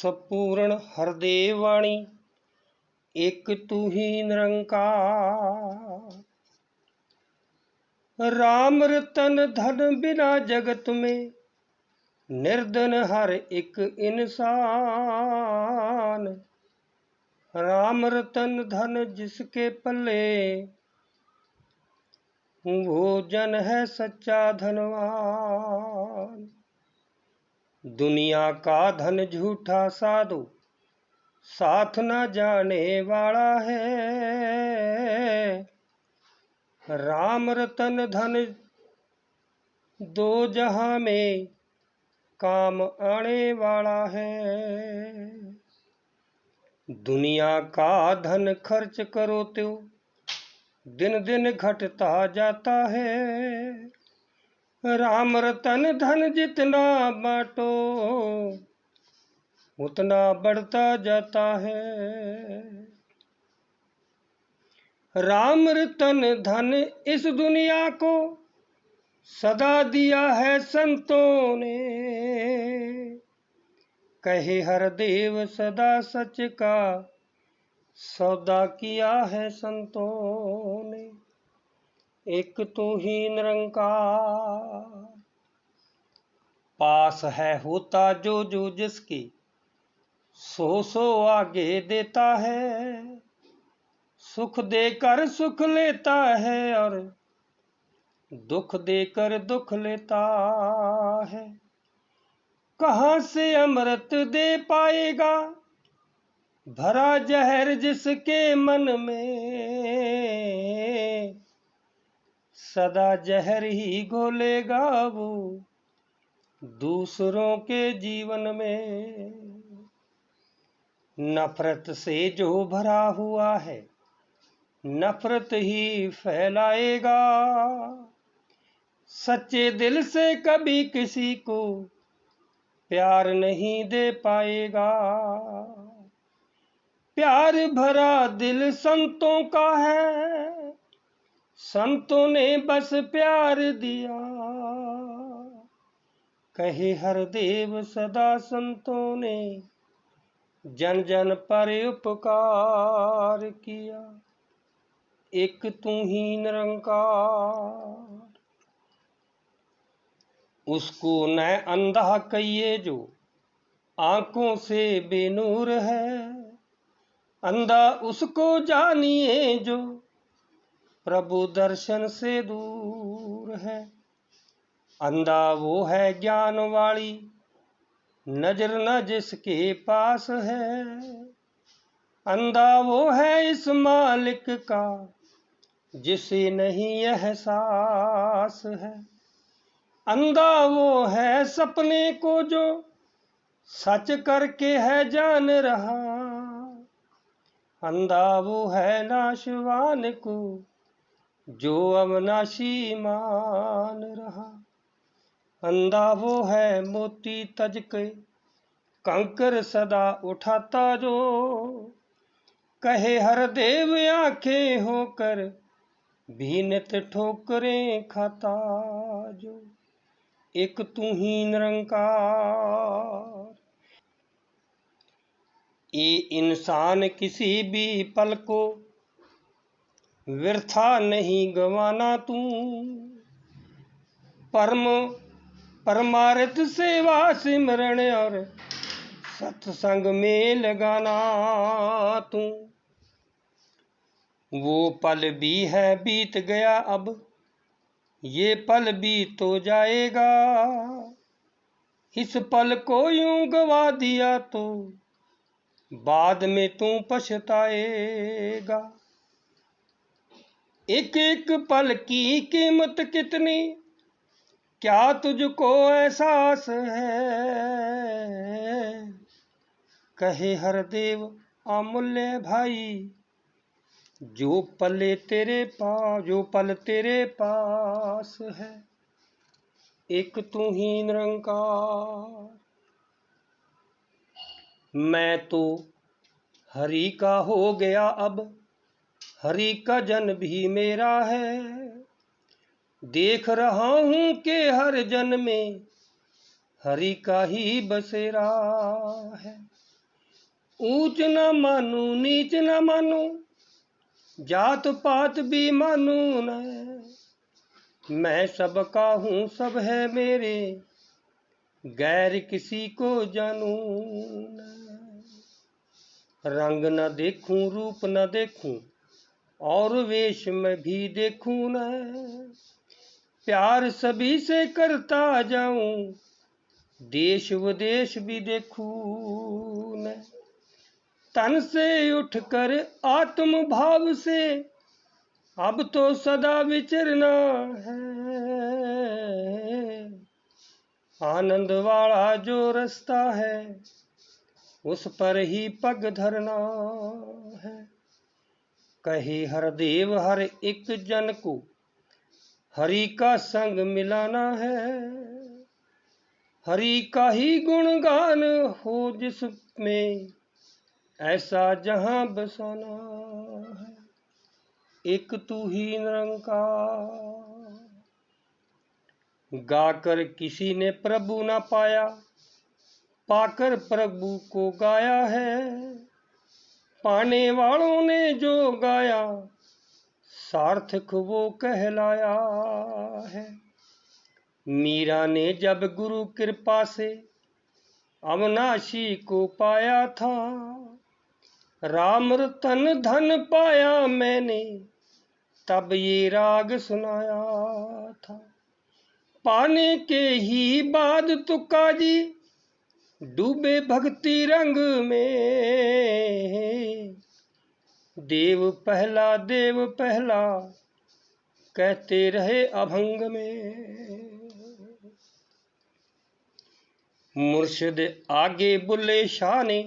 संपूर्ण हृदय वाणी एक तू ही निरंकार। राम रतन धन बिना जगत में निर्धन हर एक इंसान। राम रतन धन जिसके पल्ले वो जन है सच्चा धनवान। दुनिया का धन झूठा साधु साथ न जाने वाला है। राम रतन धन दो जहां में काम आने वाला है। दुनिया का धन खर्च करो तो दिन दिन घटता जाता है। राम रतन धन जितना बांटो उतना बढ़ता जाता है। राम रतन धन इस दुनिया को सदा दिया है संतों ने। कहे हर देव सदा सच का सौदा किया है संतों ने। एक तू ही निरंकार। पास है होता जो जो जिसकी सो सो आगे देता है। सुख देकर सुख लेता है और दुख देकर दुख लेता है। कहाँ से अमृत दे पाएगा भरा जहर जिसके मन में। सदा जहर ही घोलेगा वो दूसरों के जीवन में। नफरत से जो भरा हुआ है नफरत ही फैलाएगा। सच्चे दिल से कभी किसी को प्यार नहीं दे पाएगा। प्यार भरा दिल संतों का है संतों ने बस प्यार दिया। कहे हर देव सदा संतों ने जन जन पर उपकार किया। एक तू ही निरंकार। उसको न अंधा कहिए जो आंखों से बेनूर है। अंधा उसको जानिए जो प्रभु दर्शन से दूर है। अंधा वो है ज्ञान वाली नजर न जिसके पास है। अंधा वो है इस मालिक का जिसे नहीं एहसास है। अंधा वो है सपने को जो सच करके है जान रहा। अंधा वो है नाशवान को जो अविनाशी मान रहा। अंधा वो है मोती तज के कंकर सदा उठाता जो। कहे हर देव आंखें होकर भी नित ठोकरें खाता जो। एक तू ही निरंकार। ये इंसान किसी भी पल को व्यर्था नहीं गवाना तू। परमार्थ सेवा सिमरण और सत्संग में लगाना तू। वो पल भी है बीत गया अब ये पल भी तो जाएगा। इस पल को यूं गवा दिया तो बाद में तू पछताएगा। एक एक पल की कीमत कितनी क्या तुझको एहसास है। कहे हर देव अमूल्य भाई जो पल तेरे पास है। एक तू ही निरंकार। मैं तो हरि का हो गया अब हरि का जन भी मेरा है। देख रहा हूं कि हर जन में हरि का ही बसेरा है। ऊंच न मानू नीच न मानू, जात पात भी मानू न, मैं सबका हूँ सब है मेरे, गैर किसी को जानू न। रंग न देखूं रूप न देखूं, और वेश में भी देखूं न, प्यार सभी से करता जाऊं, देश विदेश भी देखूं न। तन से उठकर आत्म भाव से अब तो सदा विचरना है, आनंद वाला जो रास्ता है उस पर ही पग धरना है। कहे हर देव हर एक जन को हरि का संग मिलाना है, हरि का ही गुणगान हो जिसमें ऐसा जहां बसाना है। एक तू ही निरंकार, गाकर किसी ने प्रभु ना पाया, पाकर प्रभु को गाया है, पाने वालों ने जो गाया सार्थक वो कहलाया है। मीरा ने जब गुरु कृपा से अविनाशी को पाया था, राम रतन धन पाया मैंने तब ये राग सुनाया था। पाने के ही बाद तुका जी डूबे भक्ति रंग में, देव पहला कहते रहे अभंग में। मुर्शिद आगे बुल्ले शाह ने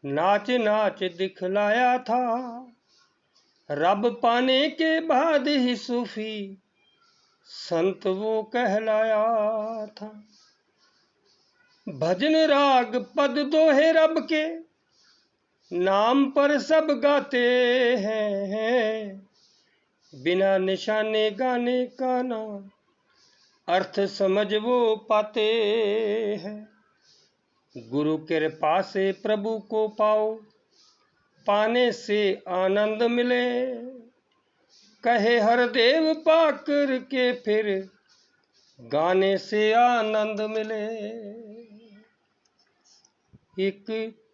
नाच नाच दिखलाया था, रब पाने के बाद ही सूफी संत वो कहलाया था। भजन राग पद दोहे रब के नाम पर सब गाते हैं, बिना निशाने गाने का ना अर्थ समझ वो पाते हैं। गुरु कृपा से प्रभु को पाओ, पाने से आनंद मिले, कहे हर देव पाकर के फिर गाने से आनंद मिले। एक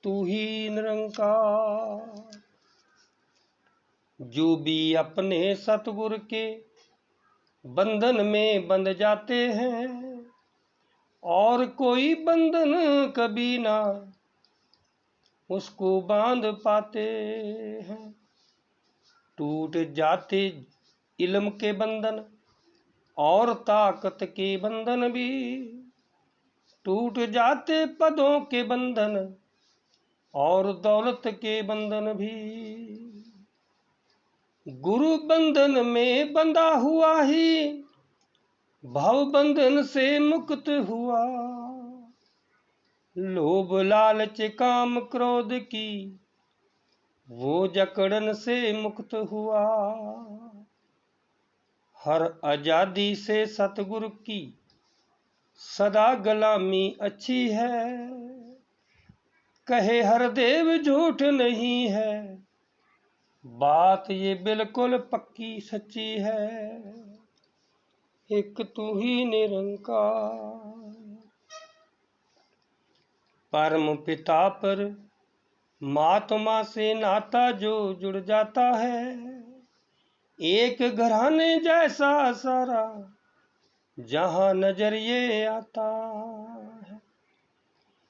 तू ही निरंकार, जो भी अपने सतगुरु के बंधन में बंध जाते हैं, और कोई बंधन कभी ना उसको बांध पाते हैं। टूट जाते इल्म के बंधन और ताकत के बंधन भी, टूट जाते पदों के बंधन और दौलत के बंधन भी। गुरु बंधन में बंधा हुआ ही भव बंधन से मुक्त हुआ, लोभ लालच काम क्रोध की वो जकड़न से मुक्त हुआ। हर आजादी से सतगुरु की सदा गुलामी अच्छी है, कहे हर देव झूठ नहीं है, बात ये बिल्कुल पक्की सच्ची है। एक तू ही निरंकार, परम पिता पर महात्मा से नाता जो जुड़ जाता है, एक घराने जैसा सारा जहां नजर ये आता है।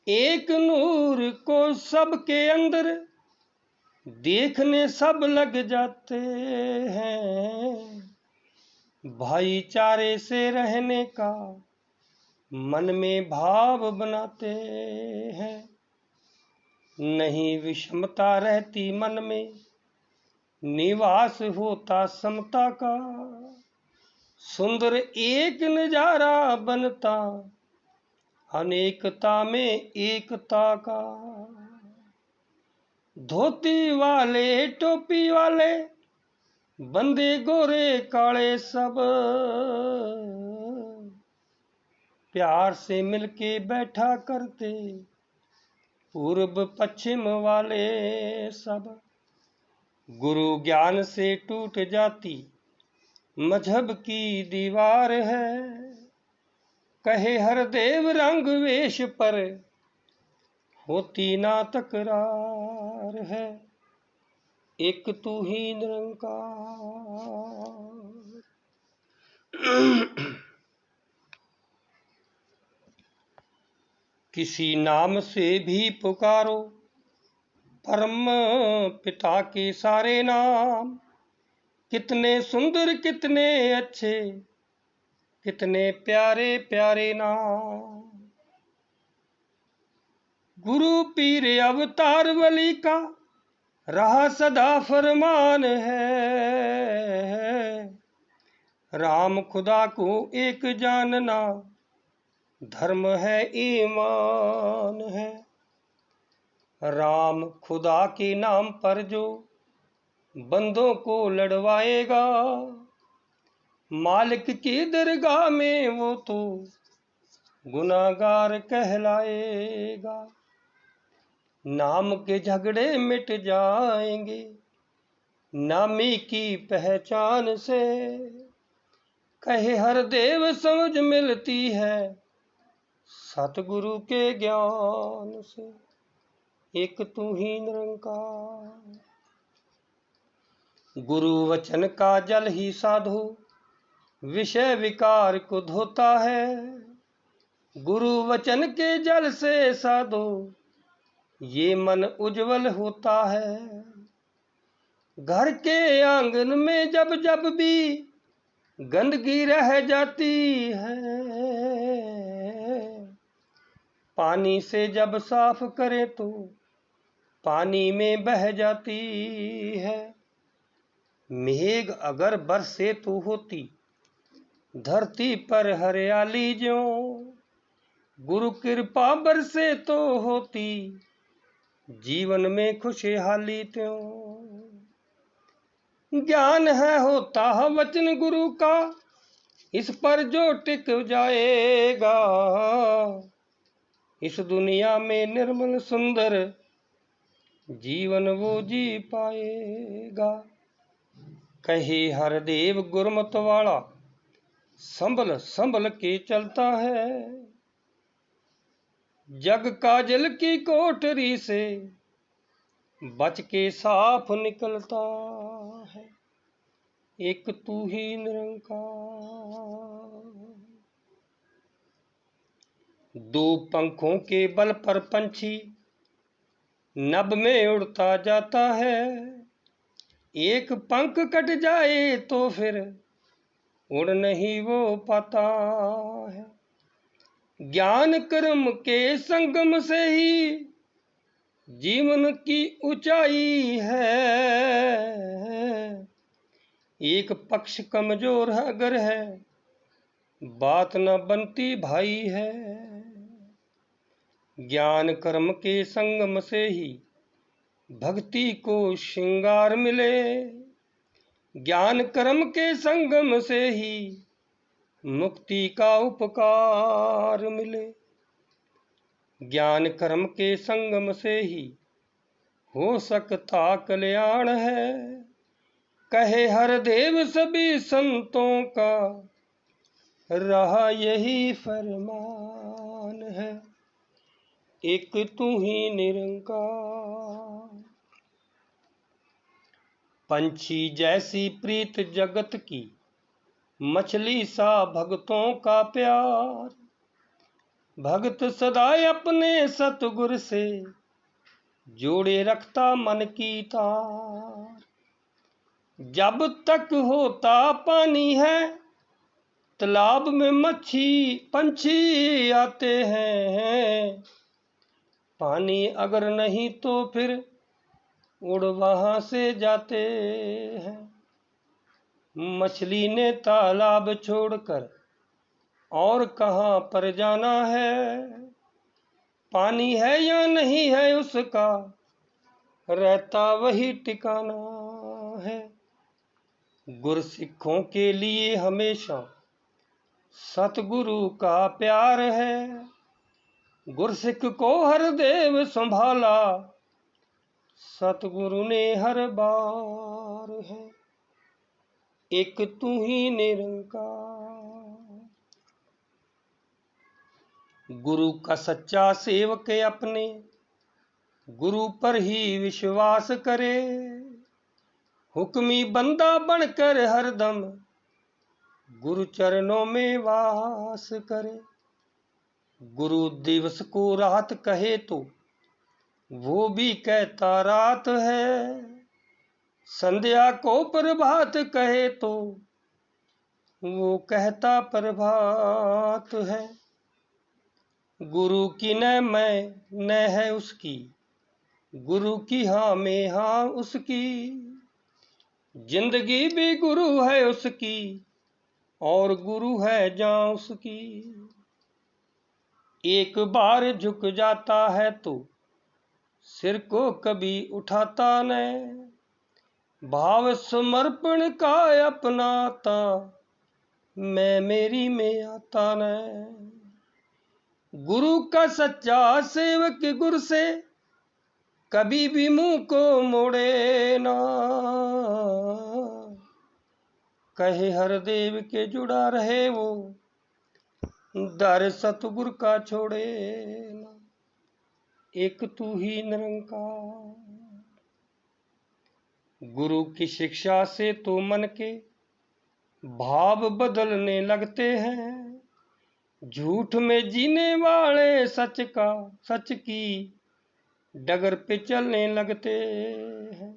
एक नूर को सबके अंदर देखने सब लग जाते हैं, भाईचारे से रहने का मन में भाव बनाते हैं। नहीं विषमता रहती मन में, निवास होता समता का, सुंदर एक नजारा बनता अनेकता में एकता का। धोती वाले टोपी वाले बंदे गोरे काले सब प्यार से मिलके बैठा करते, पूर्व पश्चिम वाले सब। गुरु ज्ञान से टूट जाती मजहब की दीवार है। कहे हर देव रंग वेश पर होती ना तकरार है। एक तू ही निरंकार। किसी नाम से भी पुकारो परम पिता के सारे नाम। कितने सुंदर कितने अच्छे कितने प्यारे प्यारे नाम। गुरु पीर अवतार वली का रहा सदा फरमान है। राम खुदा को एक जानना धर्म है ईमान है। राम खुदा के नाम पर जो बंदों को लड़वाएगा, मालिक की दरगाह में वो तो गुनाहगार कहलाएगा। नाम के झगड़े मिट जाएंगे नामी की पहचान से। कहे हर देव समझ मिलती है सतगुरु के ज्ञान से। एक तू ही निरंकार। गुरु वचन का जल ही साधु विषय विकार को धोता है। गुरु वचन के जल से साधु ये मन उज्जवल होता है। घर के आंगन में जब जब भी गंदगी रह जाती है, पानी से जब साफ करे तो पानी में बह जाती है। मेघ अगर बरसे तो होती धरती पर हरियाली ज्यों। गुरु कृपा बरसे तो होती जीवन में खुशहाली त्यों। ज्ञान है होता है वचन गुरु का, इस पर जो टिक जाएगा इस दुनिया में निर्मल सुंदर जीवन वो जी पाएगा। कहे हर देव गुरमत वाला संभल संभल के चलता है। जग काजल की कोठरी से बच के साफ निकलता है। एक तू ही निरंकार। दो पंखों के बल पर पंछी नभ में उड़ता जाता है। एक पंख कट जाए तो फिर उड़ नहीं वो पाता है। ज्ञान कर्म के संगम से ही जीवन की ऊंचाई है। एक पक्ष कमजोर अगर है बात न बनती भाई है। ज्ञान कर्म के संगम से ही भक्ति को श्रृंगार मिले। ज्ञान कर्म के संगम से ही मुक्ति का उपकार मिले। ज्ञान कर्म के संगम से ही हो सकता कल्याण है। कहे हर देव सभी संतों का रहा यही फरमान है। एक तू ही निरंकार। पंछी जैसी प्रीत जगत की, मछली सा भक्तों का प्यार। भक्त सदा अपने सतगुर से जोड़े रखता मन की तार। जब तक होता पानी है तालाब में मच्छी पंछी आते हैं। पानी अगर नहीं तो फिर उड़ वहां से जाते हैं। मछली ने तालाब छोड़कर और कहां पर जाना है। पानी है या नहीं है उसका रहता वही ठिकाना है। गुरसिखों के लिए हमेशा सतगुरु का प्यार है। गुरसिख को हर देव संभाला, सतगुरु ने हर बार है, एक तू ही निरंकार। गुरु का सच्चा सेवक अपने गुरु पर ही विश्वास करे, हुक्मी बंदा बनकर हरदम गुरु चरणों में वास करे। गुरु दिवस को रात कहे तो वो भी कहता रात है, संध्या को प्रभात कहे तो वो कहता प्रभात है। गुरु की न मैं न है उसकी, गुरु की हाँ में हाँ उसकी, जिंदगी भी गुरु है उसकी और गुरु है जान उसकी। एक बार झुक जाता है तो सिर को कभी उठाता न, भाव समर्पण का अपनाता मैं मेरी में आता न। गुरु का सच्चा सेवक गुरु से कभी भी मुंह को मोड़े ना, कहे हर देव के जुड़ा रहे वो, दर सतगुर का छोड़े ना, एक तू ही निरंकार। गुरु की शिक्षा से तो मन के भाव बदलने लगते हैं, झूठ में जीने वाले सच की डगर पे चलने लगते हैं।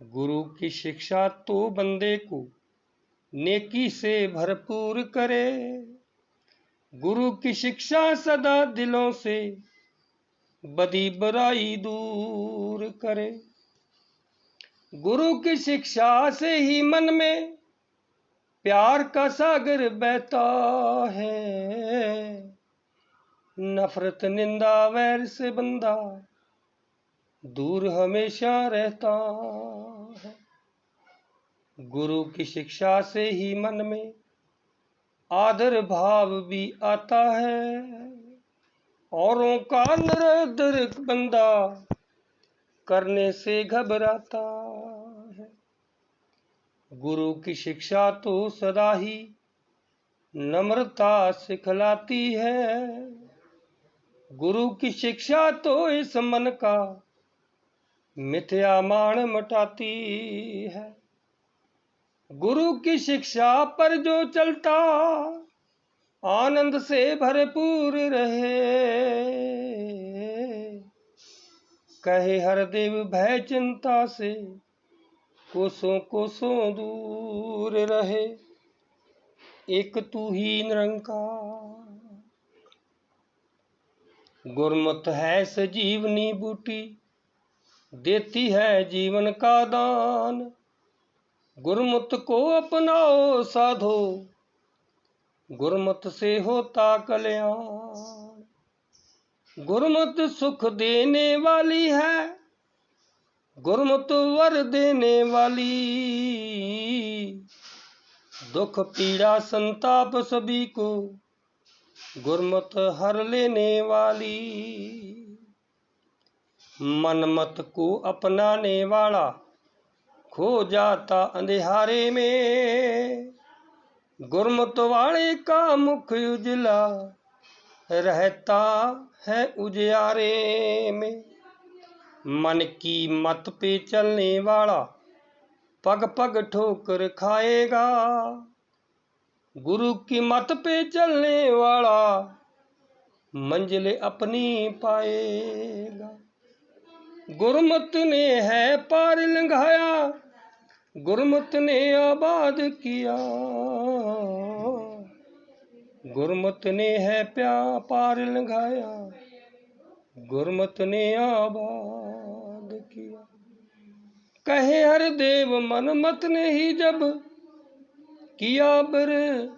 गुरु की शिक्षा तो बंदे को नेकी से भरपूर करे, गुरु की शिक्षा सदा दिलों से बदी बुराई दूर करे। गुरु की शिक्षा से ही मन में प्यार का सागर बहता है, नफरत निंदा वैर से बंदा दूर हमेशा रहता है। गुरु की शिक्षा से ही मन में आदर भाव भी आता है, औरों का निरादर बंदा करने से घबराता है। गुरु की शिक्षा तो सदा ही नम्रता सिखलाती है, गुरु की शिक्षा तो इस मन का मिथ्या मान मिटाती है। गुरु की शिक्षा पर जो चलता आनंद से भरपूर रहे, कहे हर देव भय चिंता से कोसों कोसों दूर रहे, एक तू ही निरंकार। गुरमत है सजीवनी बूटी, देती है जीवन का दान, गुरमत को अपनाओ साधो, गुरमत से होता कल्याण। गुरमत सुख देने वाली है, गुरमत वर देने वाली, दुख पीड़ा संताप सभी को गुरमत हर लेने वाली। मनमत को अपनाने वाला खो जाता अंधेरे में, गुरमत वाले का मुख उजला रहता है उजियारे में। मन की मत पे चलने वाला पग पग ठोकर खाएगा, गुरु की मत पे चलने वाला मंजिल अपनी पाएगा। गुरमत ने है पार लंघाया, गुरमत ने आबाद किया, गुरमत ने है पार लंघाया, गुरमत ने आबाद किया। कहे हर देव मनमत ने ही जब किया बर्बाद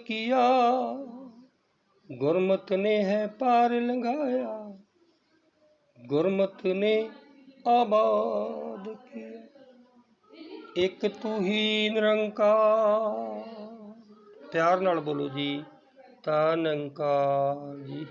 किया, गुरमत ने है पार लंघाया, गुरमत ने आबाद किया, एक तू ही निरंकार। प्यार नाल बोलो जी। ਧੰਨਕਾਰ ਜੀ।